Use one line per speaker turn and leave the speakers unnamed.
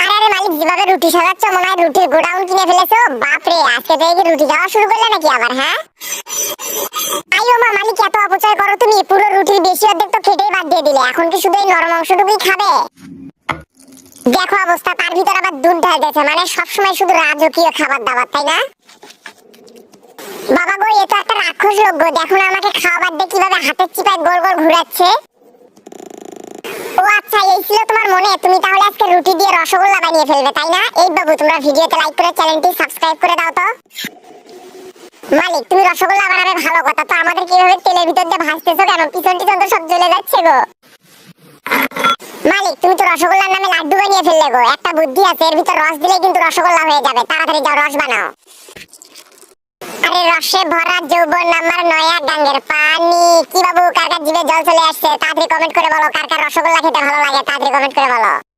আরে আরে মালিক, যেভাবে রুটি সাজাচ্ছ মনে হয় রুটির গোডাউন কিনে ফেলেছো। বাপরে, আজকে থেকে কি রুটি খাওয়া শুরু করলে নাকি আবার? হ্যাঁ আইও মা, মালিক এত অপচয় করো তুমি, পুরো রুটির বেশি অর্ধেক তো খেটেই বাদ দিয়ে দিলে, এখন কি শুধু এই নরম অংশটুকুই খাবে? দেখো অবস্থা, তার ভিতর আবার দুধ ঢাল দিয়েছে, মানে সবসময় শুধু রাজকীয় খাবার দাবার, তাই না? বাবা গো, এ তো একটা রাক্ষস লোক গো, দেখো না আমাকে খাওয়াবার দিয়ে কিভাবে হাতের চিপায় গোল গোল ঘুরাচ্ছে। ও আচ্ছা, এই ছিল তোমার মনে, তুমি তাহলে আজকে রুটি দিয়ে রসগোল্লা বানিয়ে ফেলবে, তাই না? এই বাবু, তোমরা ভিডিওতে লাইক করে চ্যানেলটি সাবস্ক্রাইব করে দাও তো। মালিক, তুমি রসগোল্লা বানাবে ভালো কথা, তো আমাদের কিভাবে তেলের ভিতর দিয়ে ভাজতেছো কেন? পিছন টিছন তো সব জ্বলে যাচ্ছে গো। মালিক, তুমি তো রসগোল্লার নামে লাড্ডু বানিয়ে ফেললে গো। একটা বুদ্ধি আছে, এর ভিতর রস দিলে কিন্তু রসগোল্লা হয়ে যাবে, তাড়াতাড়ি যাও রস বানাও। আরে রসে ভরা যৌবন আমার নয়া ডাঙ্গের পানি। কি বাবু, কার কার জিভে জল চলে আসছে? তাড়াতাড়ি কমেন্ট করে বলো কার কার রসগোল্লা খেতে ভালো লাগে, তাড়াতাড়ি কমেন্ট করে বলো।